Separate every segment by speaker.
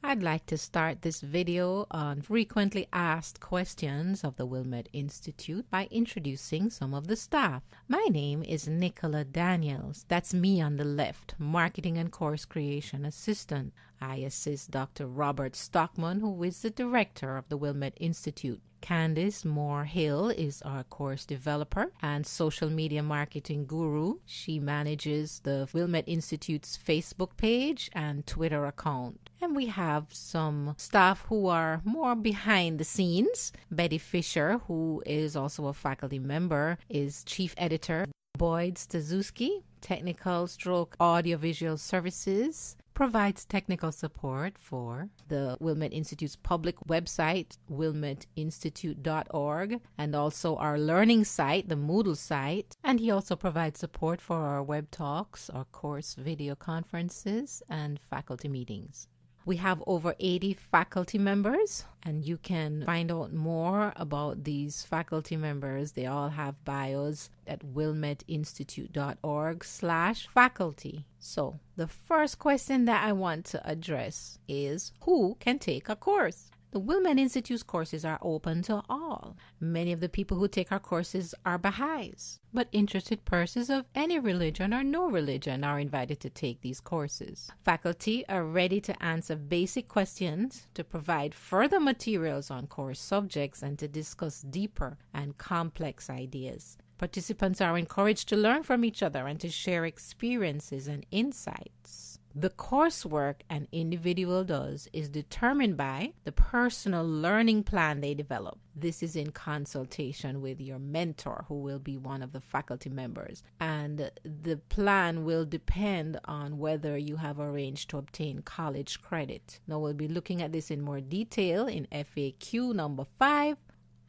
Speaker 1: I'd like to start this video on frequently asked questions of the Wilmette Institute by introducing some of the staff. My name is Nicola Daniels. That's me on the left, Marketing and Course Creation Assistant. I assist Dr. Robert Stockman, who is the director of the Wilmette Institute. Candice Moore-Hill is our course developer and social media marketing guru. She manages the Wilmette Institute's Facebook page and Twitter account. And we have some staff who are more behind the scenes. Betty Fisher, who is also a faculty member, is chief editor. Boyd Stazuski, technical stroke audiovisual services, provides technical support for the Wilmette Institute's public website, wilmetteinstitute.org, and also our learning site, the Moodle site. And he also provides support for our web talks, our course video conferences, and faculty meetings. We have over 80 faculty members, and you can find out more about these faculty members. They all have bios at wilmetteinstitute.org/faculty. So the first question that I want to address is, who can take a course? The Wilmette Institute's courses are open to all. Many of the people who take our courses are Baha'is, but interested persons of any religion or no religion are invited to take these courses. Faculty are ready to answer basic questions, to provide further materials on course subjects, and to discuss deeper and complex ideas. Participants are encouraged to learn from each other and to share experiences and insights. The coursework an individual does is determined by the personal learning plan they develop. This is in consultation with your mentor, who will be one of the faculty members. And the plan will depend on whether you have arranged to obtain college credit. Now, we'll be looking at this in more detail in FAQ number 5.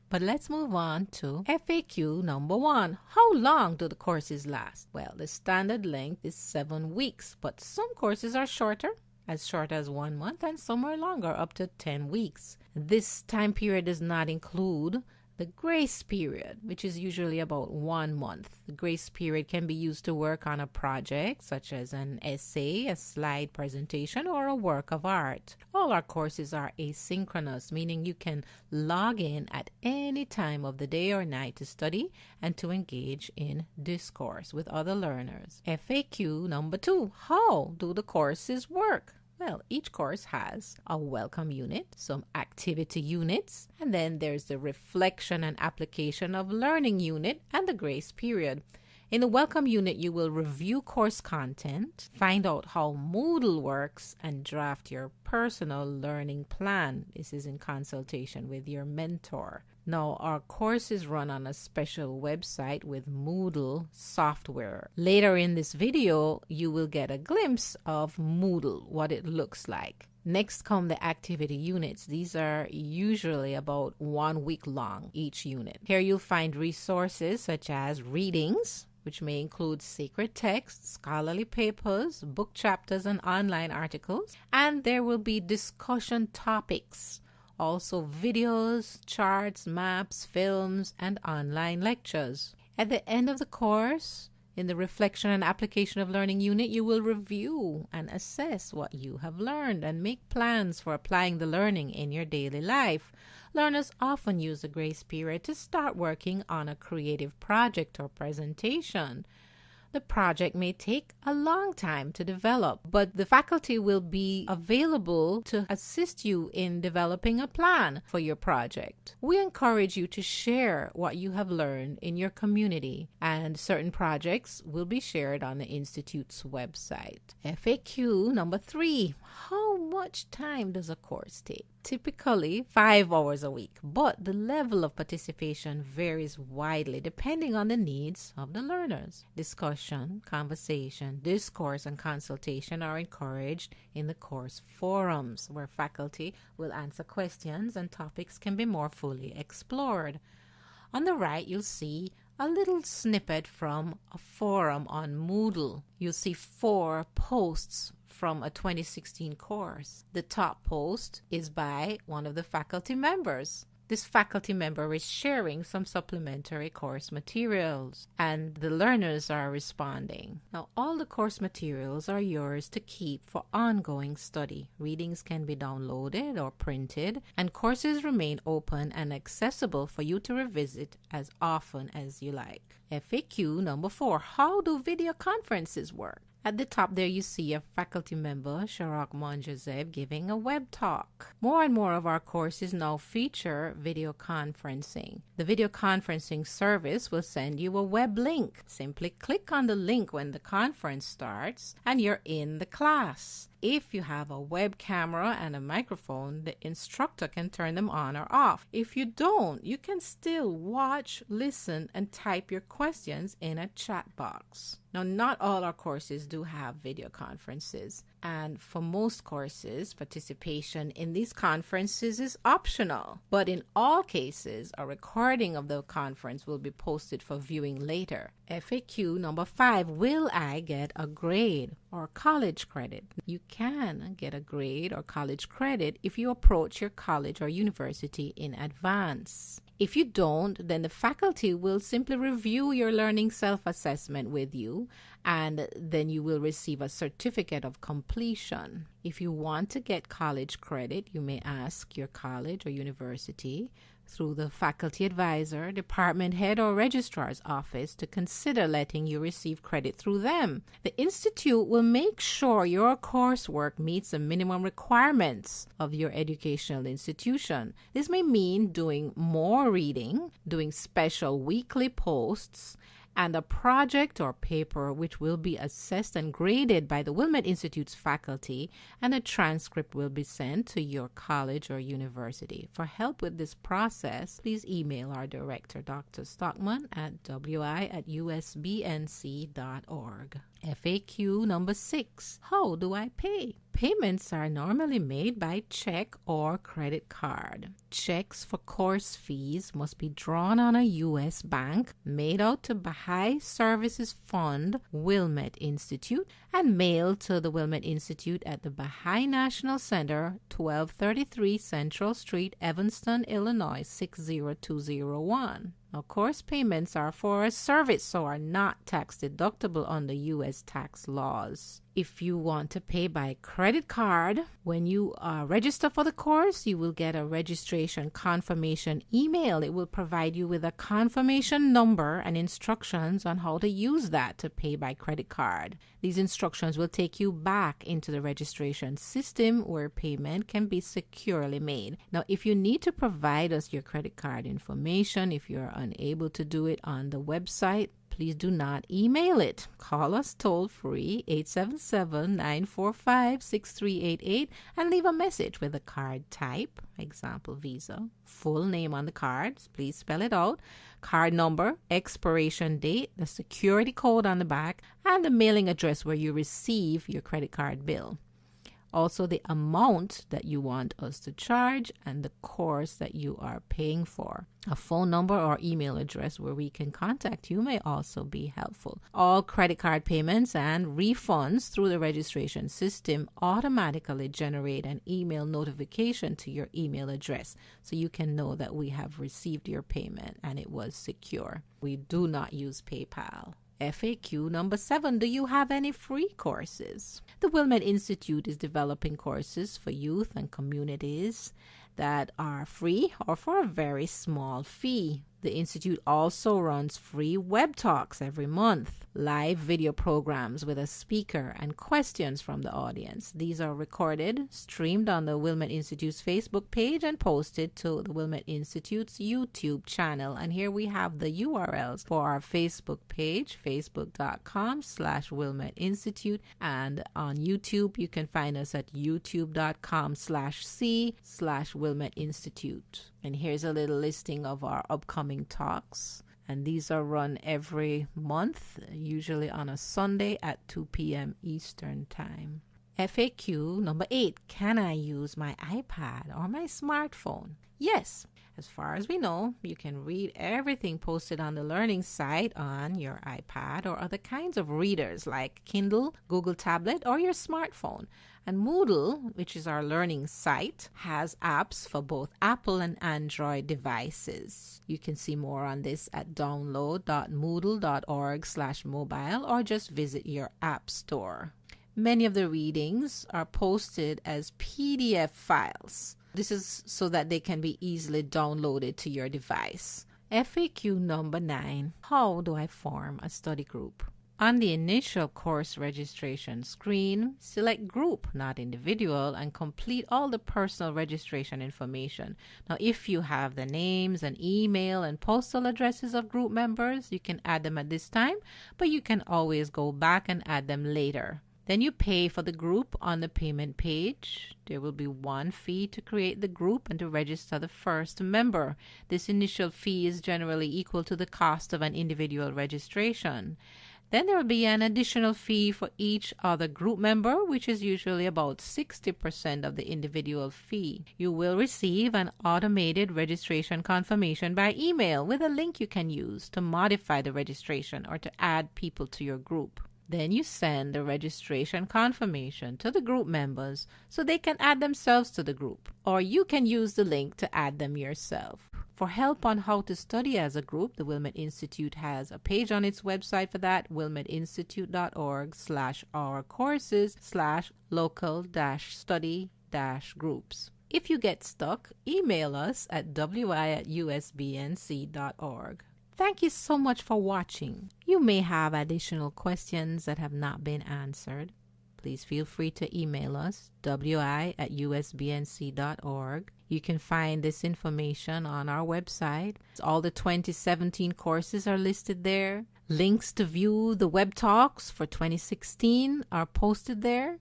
Speaker 1: But let's move on to FAQ number 1. How long do the courses last? Well, the standard length is 7 weeks, but some courses are short as 1 month, and some are longer, up to 10 weeks. This time period does not include the grace period, which is usually about 1 month. The grace period can be used to work on a project, such as an essay, a slide presentation, or a work of art. All our courses are asynchronous, meaning you can log in at any time of the day or night to study and to engage in discourse with other learners. FAQ number 2. How do the courses work? Well, each course has a welcome unit, some activity units, and then there's the reflection and application of learning unit and the grace period. In the welcome unit, you will review course content, find out how Moodle works, and draft your personal learning plan. This is in consultation with your mentor. Now, our course is run on a special website with Moodle software. Later in this video, you will get a glimpse of Moodle, what it looks like. Next come the activity units. These are usually about 1 week long, each unit. Here you'll find resources such as readings, which may include sacred texts, scholarly papers, book chapters, and online articles. And there will be discussion topics. Also videos, charts, maps, films, and online lectures. At the end of the course, in the reflection and application of learning unit, you will review and assess what you have learned and make plans for applying the learning in your daily life. Learners often use the grace period to start working on a creative project or presentation. The project may take a long time to develop, but the faculty will be available to assist you in developing a plan for your project. We encourage you to share what you have learned in your community, and certain projects will be shared on the Institute's website. FAQ number 3. How much time does a course take? Typically 5 hours a week, but the level of participation varies widely depending on the needs of the learners. Discussion, conversation, discourse, and consultation are encouraged in the course forums, where faculty will answer questions and topics can be more fully explored. On the right, you'll see a little snippet from a forum on Moodle. You'll see 4 posts from a 2016 course. The top post is by one of the faculty members. this faculty member is sharing some supplementary course materials, and the learners are responding. Now, all the course materials are yours to keep for ongoing study. Readings can be downloaded or printed, and courses remain open and accessible for you to revisit as often as you like. FAQ number 4. How do video conferences work? At the top there you see a faculty member, Sharak Monjazeb, giving a web talk. More and more of our courses now feature video conferencing. The video conferencing service will send you a web link. Simply click on the link when the conference starts and you're in the class. If you have a web camera and a microphone, the instructor can turn them on or off. If you don't, you can still watch, listen, and type your questions in a chat box. Now, not all our courses do have video conferences, and for most courses, participation in these conferences is optional. But in all cases, a recording of the conference will be posted for viewing later. FAQ number 5. Will I get a grade or college credit? You can get a grade or college credit if you approach your college or university in advance. If you don't, then the faculty will simply review your learning self-assessment with you, and then you will receive a certificate of completion. If you want to get college credit, you may ask your college or university through the faculty advisor, department head, or registrar's office to consider letting you receive credit through them. The institute will make sure your coursework meets the minimum requirements of your educational institution. This may mean doing more reading, doing special weekly posts, and a project or paper which will be assessed and graded by the Wilmette Institute's faculty, and a transcript will be sent to your college or university. For help with this process, please email our director, Dr. Stockman, at wi@usbnc.org. FAQ number 6. How do I pay? Payments are normally made by check or credit card. Checks for course fees must be drawn on a U.S. bank, made out to Baha'i Services Fund, Wilmette Institute, and mailed to the Wilmette Institute at the Baha'i National Center, 1233 Central Street, Evanston, Illinois, 60201. Now, course payments are for a service, so are not tax deductible under U.S. tax laws. If you want to pay by credit card, when you register for the course, you will get a registration confirmation email. It will provide you with a confirmation number and instructions on how to use that to pay by credit card. These instructions will take you back into the registration system where payment can be securely made. Now, if you need to provide us your credit card information, if you're unable to do it on the website, please do not email it. Call us toll-free 877-945-6388 and leave a message with a card type, example Visa, full name on the card, please spell it out, card number, expiration date, the security code on the back, and the mailing address where you receive your credit card bill. Also, the amount that you want us to charge and the course that you are paying for. A phone number or email address where we can contact you may also be helpful. All credit card payments and refunds through the registration system automatically generate an email notification to your email address, so you can know that we have received your payment and it was secure. We do not use PayPal. FAQ number 7. Do you have any free courses? The Wilmette Institute is developing courses for youth and communities that are free or for a very small fee. The Institute also runs free web talks every month, live video programs with a speaker, and questions from the audience. These are recorded, streamed on the Wilmette Institute's Facebook page, and posted to the Wilmette Institute's YouTube channel. And here we have the URLs for our Facebook page, facebook.com/Wilmette Institute. And on YouTube, you can find us at youtube.com/c/Wilmette Institute. And here's a little listing of our upcoming talks. And these are run every month, usually on a Sunday at 2 p.m. Eastern Time. FAQ number 8. Can I use my iPad or my smartphone? Yes. As far as we know, you can read everything posted on the learning site on your iPad or other kinds of readers like Kindle, Google Tablet, or your smartphone. And Moodle, which is our learning site, has apps for both Apple and Android devices. You can see more on this at download.moodle.org/mobile or just visit your app store. Many of the readings are posted as PDF files. This is so that they can be easily downloaded to your device. FAQ number 9. How do I form a study group? On the initial course registration screen, select Group, not Individual, and complete all the personal registration information. Now, if you have the names and email and postal addresses of group members, you can add them at this time, but you can always go back and add them later. Then you pay for the group on the payment page. There will be one fee to create the group and to register the first member. This initial fee is generally equal to the cost of an individual registration. Then there will be an additional fee for each other group member, which is usually about 60% of the individual fee. You will receive an automated registration confirmation by email with a link you can use to modify the registration or to add people to your group. Then you send the registration confirmation to the group members so they can add themselves to the group, or you can use the link to add them yourself. For help on how to study as a group, the Wilmette Institute has a page on its website for that, wilmetteinstitute.org/our-courses/local-study-groups. If you get stuck, email us at wi@usbnc.org. Thank you so much for watching. You may have additional questions that have not been answered. Please feel free to email us, wi@usbnc.org. You can find this information on our website. All the 2017 courses are listed there. Links to view the web talks for 2016 are posted there.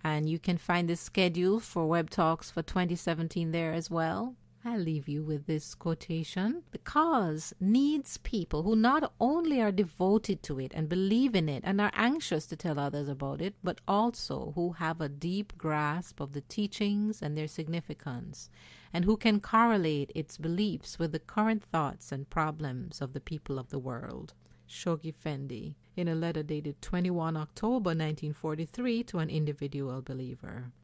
Speaker 1: And you can find the schedule for web talks for 2017 there as well. I'll leave you with this quotation. The cause needs people who not only are devoted to it and believe in it and are anxious to tell others about it, but also who have a deep grasp of the teachings and their significance, and who can correlate its beliefs with the current thoughts and problems of the people of the world. Shoghi Effendi, in a letter dated 21 October 1943 to an individual believer.